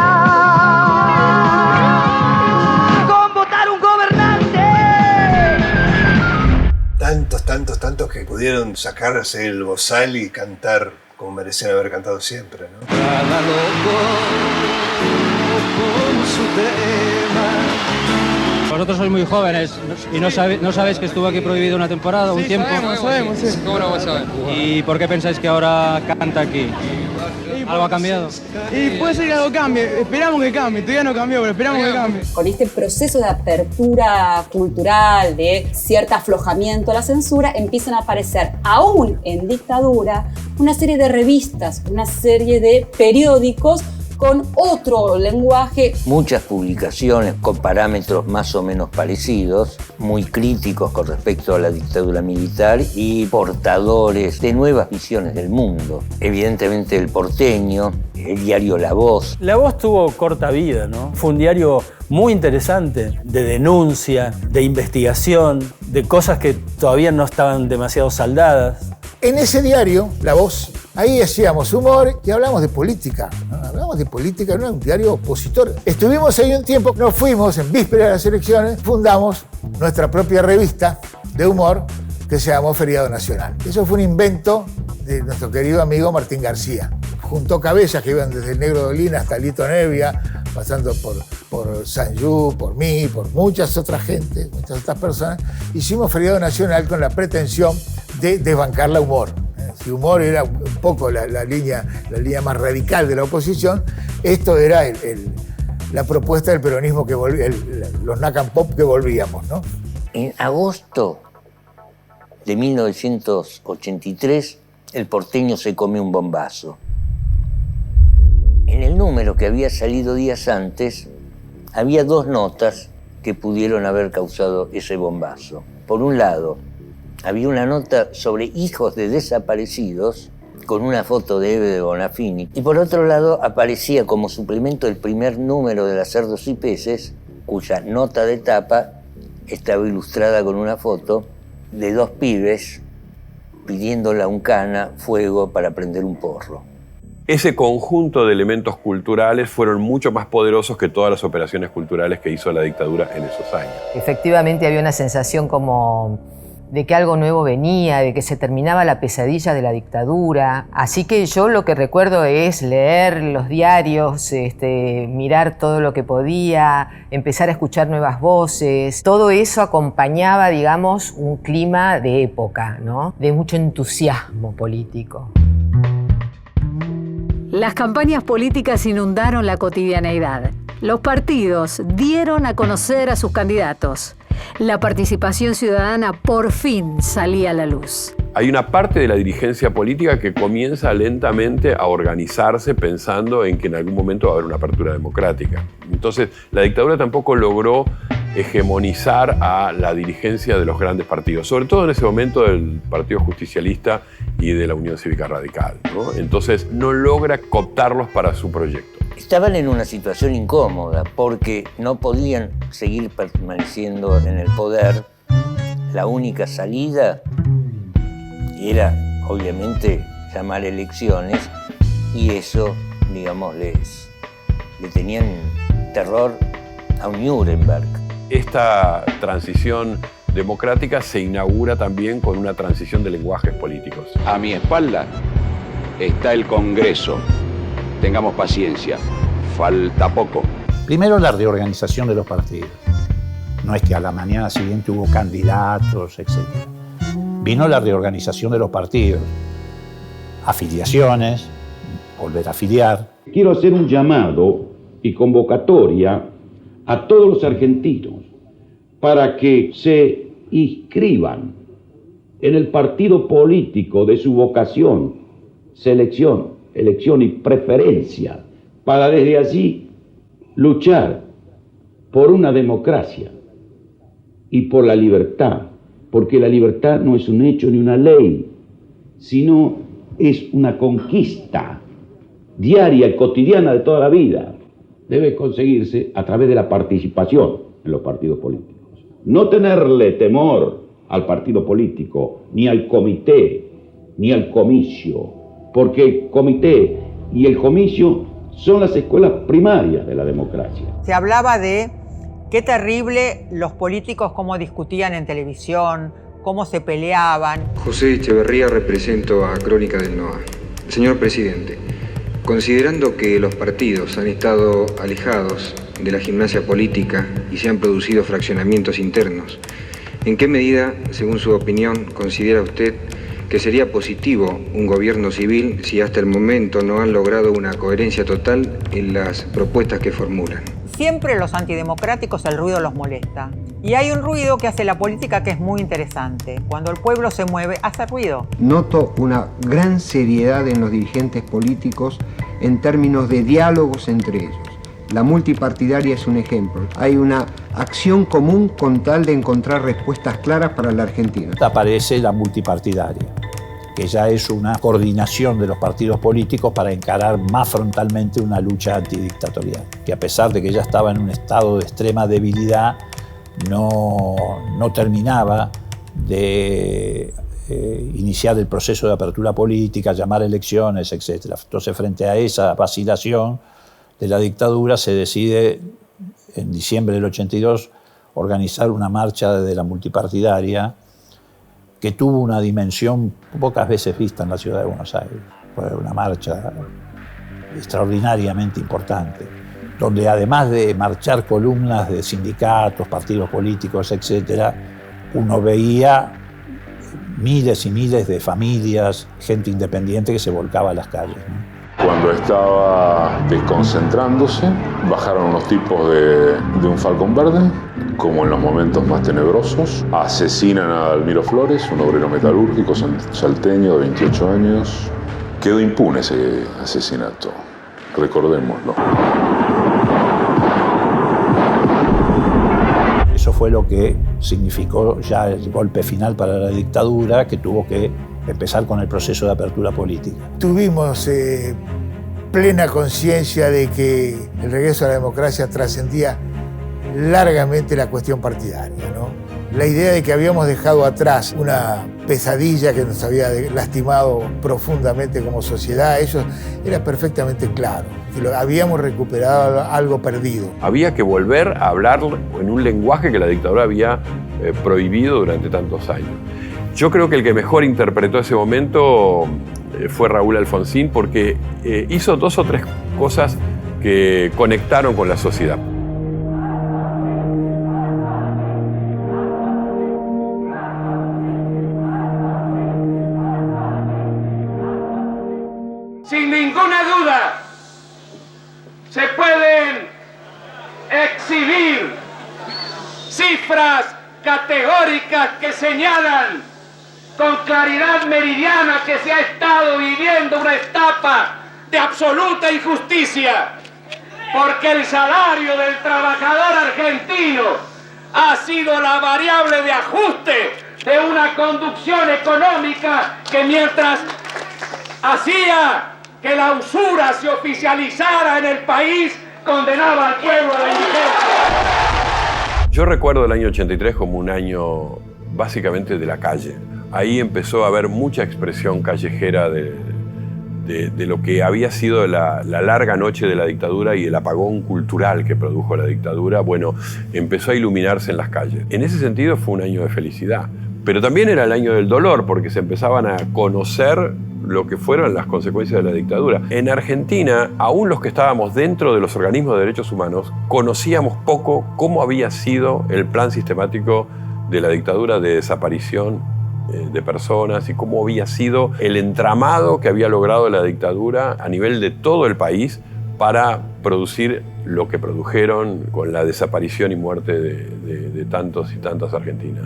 con votar un gobernante. Tantos que pudieron sacarse el bozal y cantar como merecían haber cantado siempre, ¿no? Cada loco con su tema. Vosotros sois muy jóvenes y no sabéis que estuvo aquí prohibido una temporada, un tiempo. Sabemos, sí. ¿Cómo no vas a ver? ¿Y por qué pensáis que ahora canta aquí? ¿Algo ha cambiado? Y puede ser que algo cambie, esperamos que cambie, todavía no cambió, pero esperamos que cambie. Con este proceso de apertura cultural, de cierto aflojamiento a la censura, empiezan a aparecer, aún en dictadura, una serie de revistas, una serie de periódicos con otro lenguaje. Muchas publicaciones con parámetros más o menos parecidos, muy críticos con respecto a la dictadura militar y portadores de nuevas visiones del mundo. Evidentemente El Porteño, el diario La Voz. La Voz tuvo corta vida, ¿no? Fue un diario muy interesante, de denuncia, de investigación, de cosas que todavía no estaban demasiado saldadas. En ese diario, La Voz, ahí hacíamos humor y hablamos de política. ¿No? Hablamos de política, no era un diario opositor. Estuvimos ahí un tiempo, nos fuimos en víspera de las elecciones, fundamos nuestra propia revista de humor que se llamó feriado nacional. Eso fue un invento de nuestro querido amigo Martín García. Juntó cabezas que iban desde el Negro Dolina hasta Lito Nevia, pasando por Sanjú, por mí, por muchas otras gentes, muchas otras personas. Hicimos feriado nacional con la pretensión de desbancar la humor. Si humor era un poco la línea más radical de la oposición, esto era la propuesta del peronismo que volvía, los Nacan Pop que volvíamos, ¿no? En agosto de 1983, el porteño se comió un bombazo. En el número que había salido días antes, había dos notas que pudieron haber causado ese bombazo. Por un lado, había una nota sobre hijos de desaparecidos con una foto de Eve de Bonafini. Y por otro lado, aparecía como suplemento el primer número de las Cerdos y Peces, cuya nota de tapa estaba ilustrada con una foto de dos pibes pidiéndole a un cana fuego para prender un porro. Ese conjunto de elementos culturales fueron mucho más poderosos que todas las operaciones culturales que hizo la dictadura en esos años. Efectivamente había una sensación como de que algo nuevo venía, de que se terminaba la pesadilla de la dictadura. Así que yo lo que recuerdo es leer los diarios, mirar todo lo que podía, empezar a escuchar nuevas voces. Todo eso acompañaba, digamos, un clima de época, ¿no? De mucho entusiasmo político. Las campañas políticas inundaron la cotidianeidad. Los partidos dieron a conocer a sus candidatos. La participación ciudadana por fin salía a la luz. Hay una parte de la dirigencia política que comienza lentamente a organizarse pensando en que en algún momento va a haber una apertura democrática. Entonces, la dictadura tampoco logró hegemonizar a la dirigencia de los grandes partidos, sobre todo en ese momento del Partido Justicialista y de la Unión Cívica Radical, ¿no? Entonces, no logra cooptarlos para su proyecto. Estaban en una situación incómoda porque no podían seguir permaneciendo en el poder. La única salida era, obviamente, llamar elecciones y eso, digamos, le tenían terror a un Nuremberg. Esta transición democrática se inaugura también con una transición de lenguajes políticos. A mi espalda está el Congreso. Tengamos paciencia, falta poco. Primero, la reorganización de los partidos. No es que a la mañana siguiente hubo candidatos, etc. Vino la reorganización de los partidos. Afiliaciones, volver a afiliar. Quiero hacer un llamado y convocatoria a todos los argentinos para que se inscriban en el partido político de su vocación, selección, elección y preferencia, para desde allí luchar por una democracia y por la libertad, porque la libertad no es un hecho ni una ley, sino es una conquista diaria y cotidiana de toda la vida. Debe conseguirse a través de la participación en los partidos políticos. No tenerle temor al partido político, ni al comité, ni al comicio, porque el comité y el comicio son las escuelas primarias de la democracia. Se hablaba de qué terrible los políticos cómo discutían en televisión, cómo se peleaban. José Echeverría, represento a Crónica del NOA. Señor presidente, considerando que los partidos han estado alejados de la gimnasia política y se han producido fraccionamientos internos, ¿en qué medida, según su opinión, considera usted que sería positivo un gobierno civil si hasta el momento no han logrado una coherencia total en las propuestas que formulan? Siempre los antidemocráticos el ruido los molesta. Y hay un ruido que hace la política que es muy interesante. Cuando el pueblo se mueve, hace ruido. Noto una gran seriedad en los dirigentes políticos en términos de diálogos entre ellos. La multipartidaria es un ejemplo. Hay una acción común con tal de encontrar respuestas claras para la Argentina. Aparece la multipartidaria, que ya es una coordinación de los partidos políticos para encarar más frontalmente una lucha antidictatorial, que a pesar de que ya estaba en un estado de extrema debilidad, no terminaba de iniciar el proceso de apertura política, llamar elecciones, etc. Entonces, frente a esa vacilación de la dictadura, se decide en diciembre del 82 organizar una marcha de la multipartidaria que tuvo una dimensión pocas veces vista en la ciudad de Buenos Aires. Fue una marcha extraordinariamente importante, donde además de marchar columnas de sindicatos, partidos políticos, etc., uno veía miles y miles de familias, gente independiente que se volcaba a las calles, ¿no? Cuando estaba desconcentrándose, bajaron unos tipos de un Falcón Verde, como en los momentos más tenebrosos. Asesinan a Almiro Flores, un obrero metalúrgico salteño de 28 años. Quedó impune ese asesinato, recordémoslo. Eso fue lo que significó ya el golpe final para la dictadura, que tuvo que empezar con el proceso de apertura política. Tuvimos plena conciencia de que el regreso a la democracia trascendía largamente la cuestión partidaria, ¿no? La idea de que habíamos dejado atrás una pesadilla que nos había lastimado profundamente como sociedad, eso era perfectamente claro, que habíamos recuperado algo perdido. Había que volver a hablar en un lenguaje que la dictadura había prohibido durante tantos años. Yo creo que el que mejor interpretó ese momento fue Raúl Alfonsín, porque hizo 2 o 3 cosas que conectaron con la sociedad. Sin ninguna duda, se pueden exhibir cifras categóricas que señalan con claridad meridiana que se ha estado viviendo una etapa de absoluta injusticia, porque el salario del trabajador argentino ha sido la variable de ajuste de una conducción económica que mientras hacía que la usura se oficializara en el país, condenaba al pueblo a la indigencia. Yo recuerdo el año 83 como un año básicamente de la calle. Ahí empezó a haber mucha expresión callejera de lo que había sido la larga noche de la dictadura y el apagón cultural que produjo la dictadura. Bueno, empezó a iluminarse en las calles. En ese sentido fue un año de felicidad. Pero también era el año del dolor, porque se empezaban a conocer lo que fueron las consecuencias de la dictadura. En Argentina, aún los que estábamos dentro de los organismos de derechos humanos, conocíamos poco cómo había sido el plan sistemático de la dictadura de desaparición de personas y cómo había sido el entramado que había logrado la dictadura a nivel de todo el país para producir lo que produjeron con la desaparición y muerte de tantos y tantas argentinas.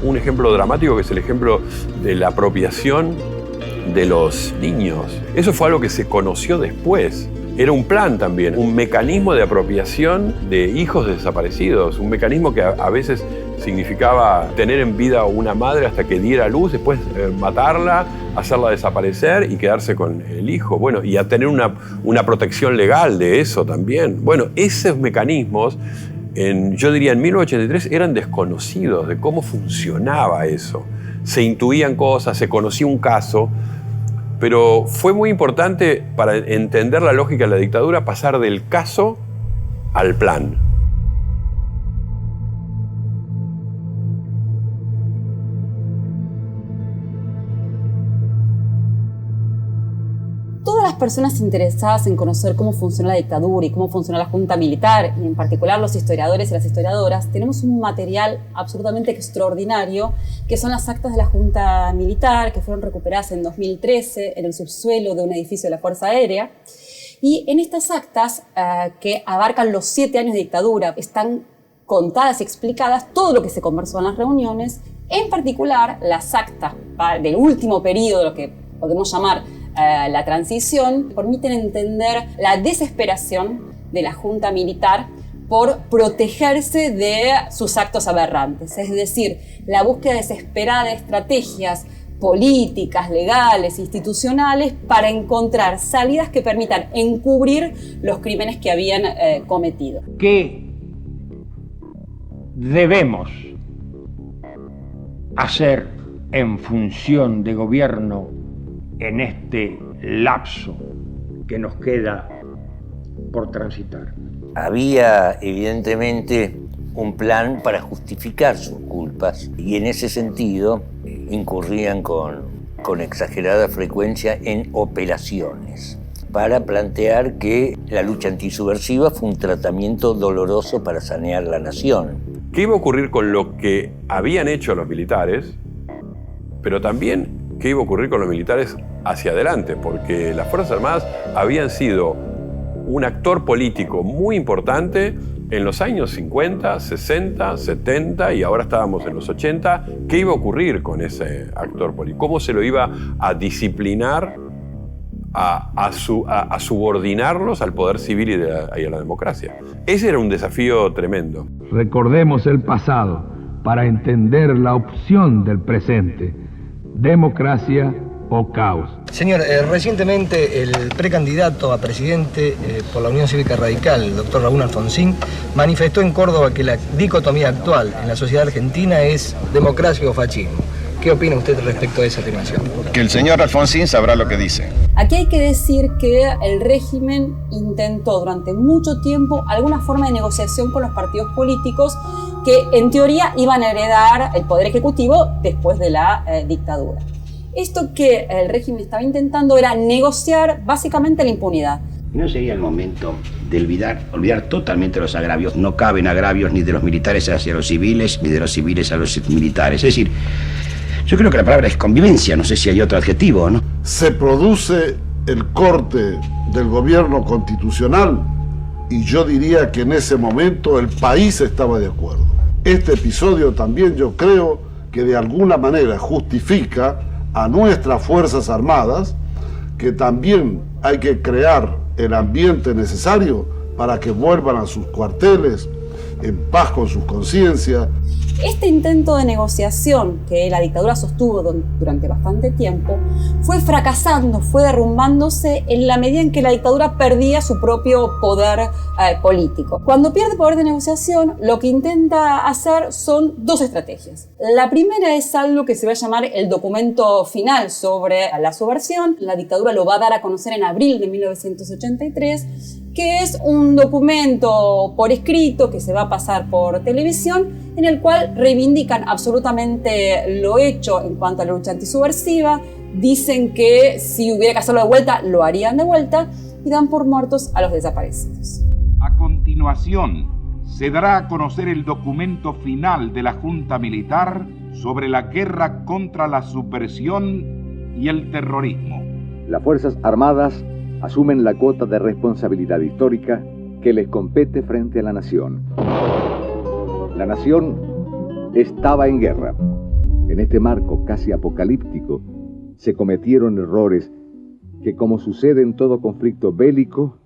Un ejemplo dramático que es el ejemplo de la apropiación de los niños. Eso fue algo que se conoció después. Era un plan también, un mecanismo de apropiación de hijos desaparecidos, un mecanismo que a veces significaba tener en vida a una madre hasta que diera luz, después matarla, hacerla desaparecer y quedarse con el hijo. Bueno, y a tener una protección legal de eso también. Bueno, esos mecanismos, yo diría en 1983, eran desconocidos de cómo funcionaba eso. Se intuían cosas, se conocía un caso, pero fue muy importante para entender la lógica de la dictadura pasar del caso al plan. Todas las personas interesadas en conocer cómo funciona la dictadura y cómo funciona la Junta Militar, y en particular los historiadores y las historiadoras, tenemos un material absolutamente extraordinario, que son las actas de la Junta Militar, que fueron recuperadas en 2013 en el subsuelo de un edificio de la Fuerza Aérea. Y en estas actas, que abarcan los 7 años de dictadura, están contadas y explicadas todo lo que se conversó en las reuniones, en particular las actas del último periodo, lo que podemos llamar la transición, permiten entender la desesperación de la Junta Militar por protegerse de sus actos aberrantes, es decir, la búsqueda desesperada de estrategias políticas, legales, institucionales para encontrar salidas que permitan encubrir los crímenes que habían cometido. Que debemos hacer en función de gobierno en este lapso que nos queda por transitar? Había evidentemente un plan para justificar sus culpas y en ese sentido incurrían con exagerada frecuencia en operaciones para plantear que la lucha antisubversiva fue un tratamiento doloroso para sanear la nación. ¿Qué iba a ocurrir con lo que habían hecho los militares, pero también qué iba a ocurrir con los militares hacia adelante? Porque las Fuerzas Armadas habían sido un actor político muy importante en los años 50, 60, 70 y ahora estábamos en los 80. ¿Qué iba a ocurrir con ese actor político? ¿Cómo se lo iba a disciplinar, a subordinarlos al poder civil y a la democracia? Ese era un desafío tremendo. Recordemos el pasado para entender la opción del presente: democracia o caos. Señor, recientemente el precandidato a presidente por la Unión Cívica Radical, el doctor Raúl Alfonsín, manifestó en Córdoba que la dicotomía actual en la sociedad argentina es democracia o fascismo. ¿Qué opina usted respecto a esa afirmación? Que el señor Alfonsín sabrá lo que dice. Aquí hay que decir que el régimen intentó durante mucho tiempo alguna forma de negociación con los partidos políticos que en teoría iban a heredar el poder ejecutivo después de la dictadura. Esto que el régimen estaba intentando era negociar básicamente la impunidad. ¿No sería el momento de olvidar totalmente los agravios? No caben agravios ni de los militares hacia los civiles, ni de los civiles a los militares. Es decir, yo creo que la palabra es convivencia, no sé si hay otro adjetivo, ¿no? Se produce el corte del gobierno constitucional y yo diría que en ese momento el país estaba de acuerdo. Este episodio también yo creo que de alguna manera justifica a nuestras Fuerzas Armadas que también hay que crear el ambiente necesario para que vuelvan a sus cuarteles en paz con sus conciencias. Este intento de negociación que la dictadura sostuvo durante bastante tiempo fue fracasando, fue derrumbándose en la medida en que la dictadura perdía su propio poder político. Cuando pierde poder de negociación, lo que intenta hacer son dos estrategias. La primera es algo que se va a llamar el documento final sobre la subversión. La dictadura lo va a dar a conocer en abril de 1983, que es un documento por escrito que se va a pasar por televisión, en el cual reivindican absolutamente lo hecho en cuanto a la lucha antisubversiva, dicen que si hubiera que hacerlo de vuelta, lo harían de vuelta, y dan por muertos a los desaparecidos. A continuación, se dará a conocer el documento final de la Junta Militar sobre la guerra contra la subversión y el terrorismo. Las Fuerzas Armadas asumen la cuota de responsabilidad histórica que les compete frente a la nación. La nación estaba en guerra. En este marco casi apocalíptico se cometieron errores que, como sucede en todo conflicto bélico,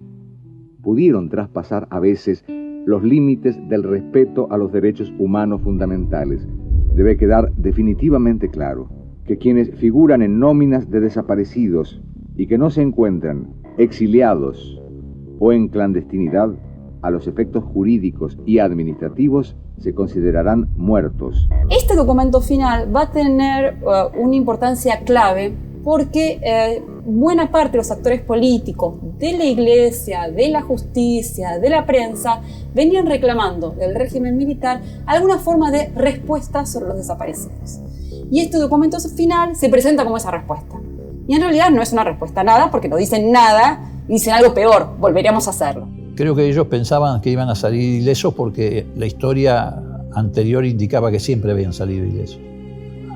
pudieron traspasar a veces los límites del respeto a los derechos humanos fundamentales. Debe quedar definitivamente claro que quienes figuran en nóminas de desaparecidos y que no se encuentran exiliados o en clandestinidad, a los efectos jurídicos y administrativos se considerarán muertos. Este documento final va a tener una importancia clave porque buena parte de los actores políticos, de la iglesia, de la justicia, de la prensa, venían reclamando del régimen militar alguna forma de respuesta sobre los desaparecidos. Y este documento final se presenta como esa respuesta. Y en realidad no es una respuesta a nada, porque no dicen nada, dicen algo peor: volveríamos a hacerlo. Creo que ellos pensaban que iban a salir ilesos porque la historia anterior indicaba que siempre habían salido ilesos.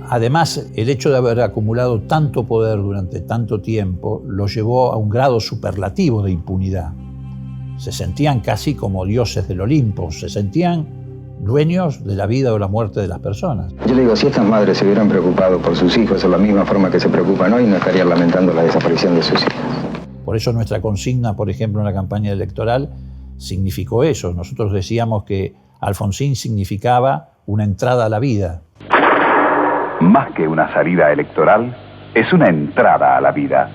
Además, el hecho de haber acumulado tanto poder durante tanto tiempo los llevó a un grado superlativo de impunidad. Se sentían casi como dioses del Olimpo, se sentían dueños de la vida o la muerte de las personas. Yo le digo, si estas madres se hubieran preocupado por sus hijos de la misma forma que se preocupan hoy, no estarían lamentando la desaparición de sus hijos. Por eso nuestra consigna, por ejemplo, en la campaña electoral, significó eso. Nosotros decíamos que Alfonsín significaba una entrada a la vida. Más que una salida electoral, es una entrada a la vida.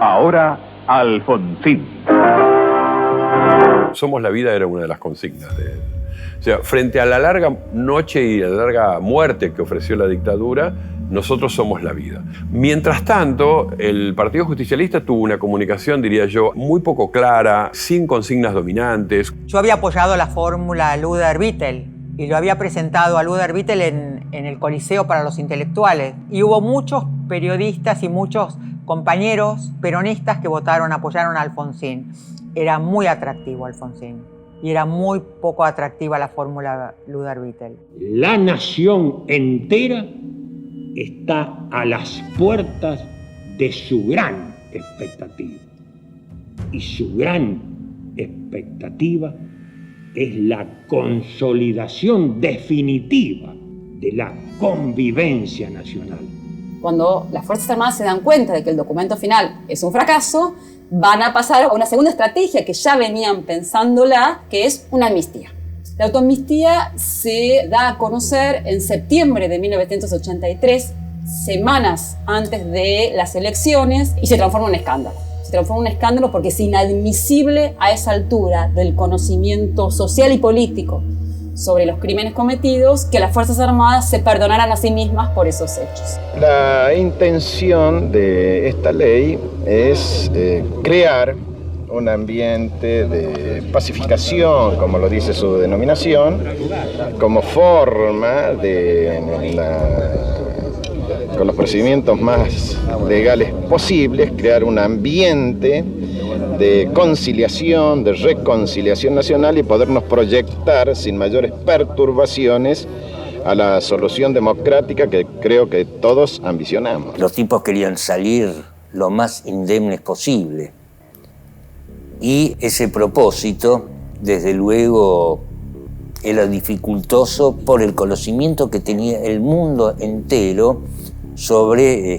Ahora, Alfonsín. Somos la vida era una de las consignas O sea, frente a la larga noche y la larga muerte que ofreció la dictadura, nosotros somos la vida. Mientras tanto, el Partido Justicialista tuvo una comunicación, diría yo, muy poco clara, sin consignas dominantes. Yo había apoyado la fórmula Luder-Vittel y lo había presentado a Luder-Vittel en el Coliseo para los Intelectuales. Y hubo muchos periodistas y muchos compañeros peronistas que apoyaron a Alfonsín. Era muy atractivo Alfonsín y era muy poco atractiva la fórmula Luder-Vittel. La nación entera está a las puertas de su gran expectativa. Y su gran expectativa es la consolidación definitiva de la convivencia nacional. Cuando las Fuerzas Armadas se dan cuenta de que el documento final es un fracaso, van a pasar a una segunda estrategia que ya venían pensándola, que es una amnistía. La autoamnistía se da a conocer en septiembre de 1983, semanas antes de las elecciones, y se transforma en un escándalo. Se transforma en un escándalo porque es inadmisible a esa altura del conocimiento social y político sobre los crímenes cometidos que las Fuerzas Armadas se perdonaran a sí mismas por esos hechos. La intención de esta ley es crear un ambiente de pacificación, como lo dice su denominación, como forma de, con los procedimientos más legales posibles, crear un ambiente de conciliación, de reconciliación nacional y podernos proyectar sin mayores perturbaciones a la solución democrática que creo que todos ambicionamos. Los tipos querían salir lo más indemnes posible. Y ese propósito, desde luego, era dificultoso por el conocimiento que tenía el mundo entero sobre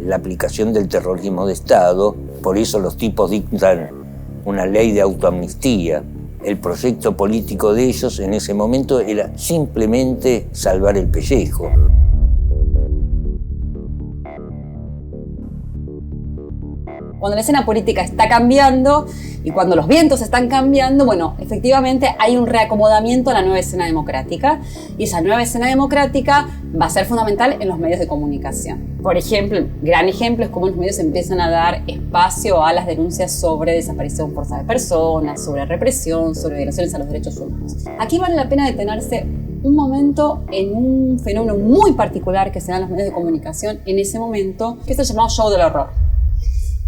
la aplicación del terrorismo de Estado. Por eso los tipos dictan una ley de autoamnistía. El proyecto político de ellos en ese momento era simplemente salvar el pellejo. Cuando la escena política está cambiando y cuando los vientos están cambiando, bueno, efectivamente hay un reacomodamiento a la nueva escena democrática y esa nueva escena democrática va a ser fundamental en los medios de comunicación. Por ejemplo, gran ejemplo es cómo los medios empiezan a dar espacio a las denuncias sobre desaparición forzada de personas, sobre represión, sobre violaciones a los derechos humanos. Aquí vale la pena detenerse un momento en un fenómeno muy particular que se da en los medios de comunicación en ese momento, que es el llamado show del horror.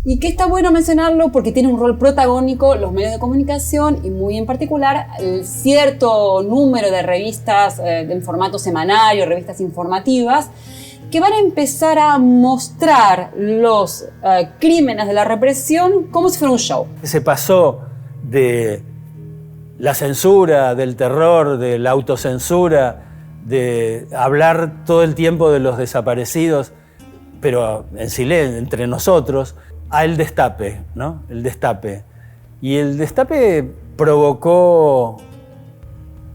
Y que está bueno mencionarlo porque tiene un rol protagónico los medios de comunicación y muy en particular el cierto número de revistas en formato semanario, revistas informativas, que van a empezar a mostrar los crímenes de la represión como si fuera un show. Se pasó de la censura, del terror, de la autocensura, de hablar todo el tiempo de los desaparecidos, pero en silencio, entre nosotros, al destape, ¿no? El destape. Y el destape provocó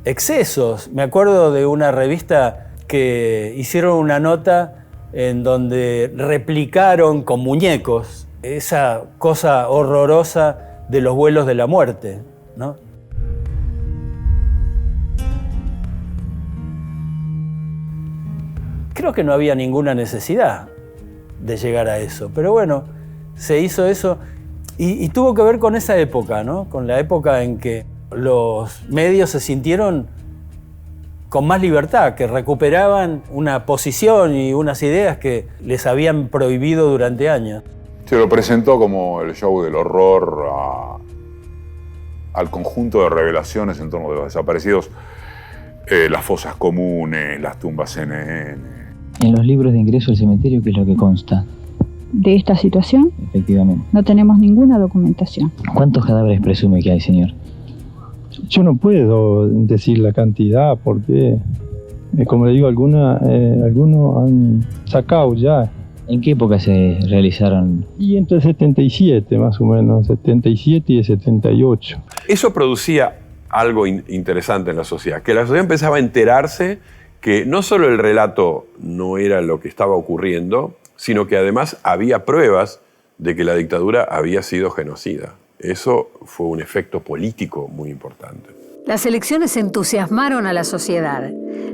excesos. Me acuerdo de una revista que hicieron una nota en donde replicaron con muñecos esa cosa horrorosa de los vuelos de la muerte, ¿no? Creo que no había ninguna necesidad de llegar a eso, pero bueno, se hizo eso y tuvo que ver con esa época, ¿no? Con la época en que los medios se sintieron con más libertad, que recuperaban una posición y unas ideas que les habían prohibido durante años. Se lo presentó como el show del horror al conjunto de revelaciones en torno de los desaparecidos, las fosas comunes, las tumbas CNN. En los libros de ingreso al cementerio, ¿qué es lo que consta? ¿De esta situación? Efectivamente. No tenemos ninguna documentación. ¿Cuántos cadáveres presume que hay, señor? Yo no puedo decir la cantidad porque, como le digo, algunos han sacado ya. ¿En qué época se realizaron? Y entre el 77 más o menos, 77 y el 78. Eso producía algo interesante en la sociedad, que la sociedad empezaba a enterarse que no solo el relato no era lo que estaba ocurriendo, sino que además había pruebas de que la dictadura había sido genocida. Eso fue un efecto político muy importante. Las elecciones entusiasmaron a la sociedad.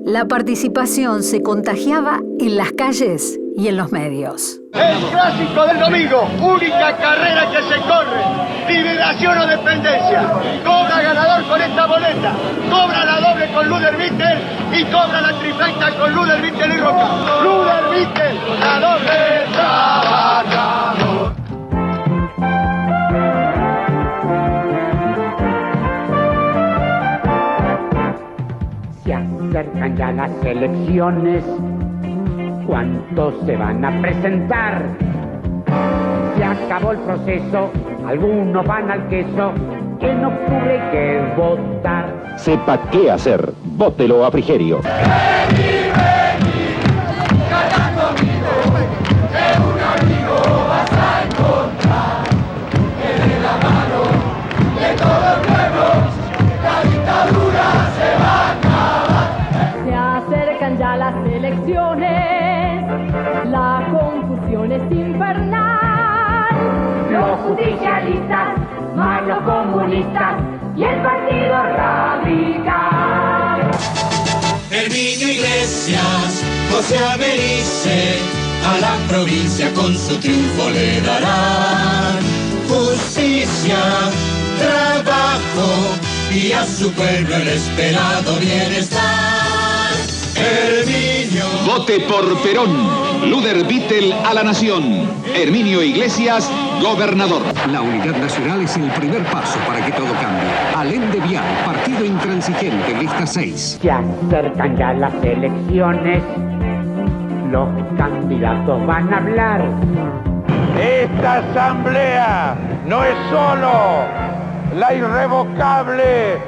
La participación se contagiaba en las calles y en los medios. El clásico del domingo, única carrera que se corre, liberación o dependencia. Cobra ganador con esta boleta, cobra la doble con Luder Vittel y cobra la trifecta con Luder Vittel y Roca. Luder Vittel, la doble trabajador. Se acercan ya las elecciones. ¿Cuántos se van a presentar? Se acabó el proceso, algunos van al queso. En octubre hay que votar. Sepa qué hacer. Vótelo a Frigerio. La confusión es infernal. Los justicialistas, más los comunistas y el partido radical. Herminio Iglesias, José Averice, a la provincia con su triunfo le darán justicia, trabajo y a su pueblo el esperado bienestar. Herminio. Vote por Perón. Luder Vittel a la nación. Herminio Iglesias, gobernador. La unidad nacional es el primer paso para que todo cambie. Allende Vial, partido intransigente, lista 6. Se acercan ya las elecciones. Los candidatos van a hablar. Esta asamblea no es solo la irrevocable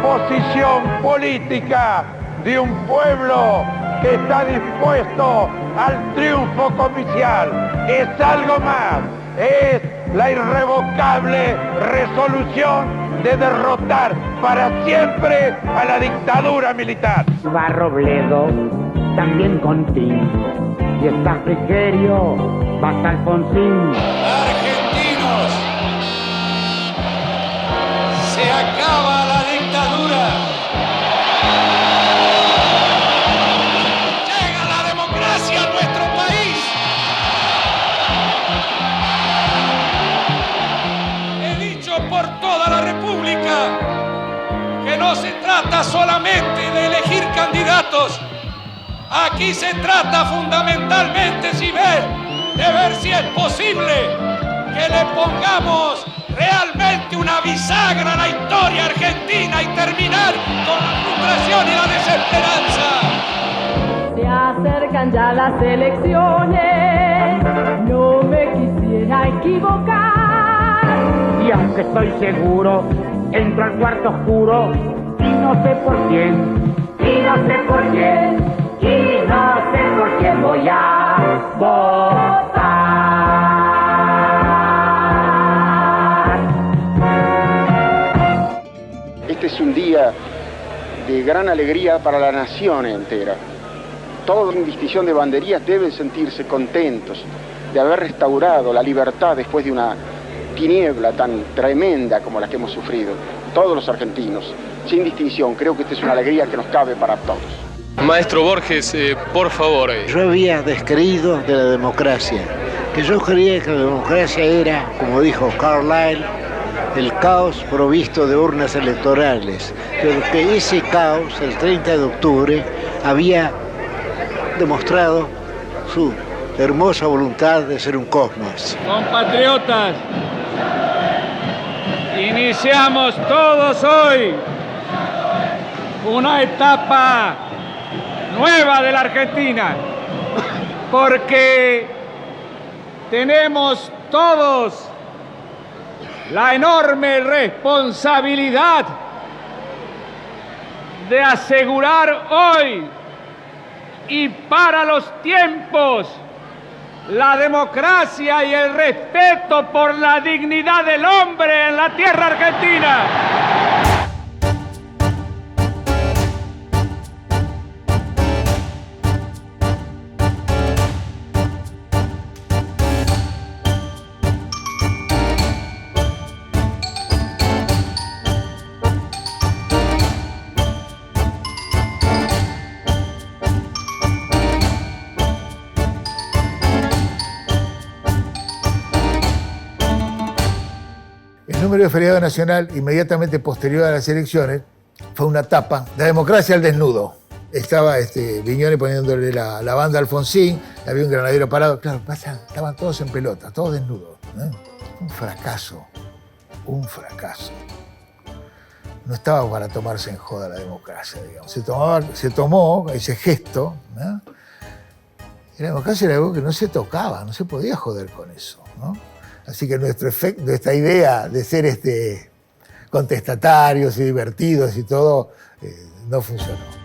posición política de un pueblo que está dispuesto al triunfo comicial. Es algo más, es la irrevocable resolución de derrotar para siempre a la dictadura militar. Va Robledo, también Contín, y está Frigerio, va Alfonsín. Argentinos, se acaba la dictadura. Por toda la República, que no se trata solamente de elegir candidatos, aquí se trata fundamentalmente, de ver si es posible que le pongamos realmente una bisagra a la historia argentina y terminar con la frustración y la desesperanza. Se acercan ya las elecciones, no me quisiera equivocar. Y aunque estoy seguro, entro al cuarto oscuro y no sé por quién, y no sé por quién, y no sé por quién voy a votar. Este es un día de gran alegría para la nación entera. Todos, en distinción de banderías, deben sentirse contentos de haber restaurado la libertad después de una tiniebla tan tremenda como la que hemos sufrido. Todos los argentinos, sin distinción, creo que esta es una alegría que nos cabe para todos. Maestro Borges, por favor. Yo había descreído de la democracia, que yo creía que la democracia era, como dijo Carlyle, el caos provisto de urnas electorales, pero que ese caos, el 30 de octubre, había demostrado su hermosa voluntad de ser un cosmos. Compatriotas, iniciamos todos hoy una etapa nueva de la Argentina, porque tenemos todos la enorme responsabilidad de asegurar hoy y para los tiempos la democracia y el respeto por la dignidad del hombre en la tierra argentina. número de feriado nacional inmediatamente posterior a las elecciones fue una tapa, la democracia al desnudo. Estaba Viñones poniéndole la banda a Alfonsín, había un granadero parado. Claro, estaban todos en pelota, todos desnudos. Un fracaso, un fracaso. No estaba para tomarse en joda la democracia, digamos. Se tomó ese gesto, ¿no? Y la democracia era algo que no se tocaba, no se podía joder con eso, ¿no? Así que nuestra idea de ser contestatarios y divertidos y todo no funcionó.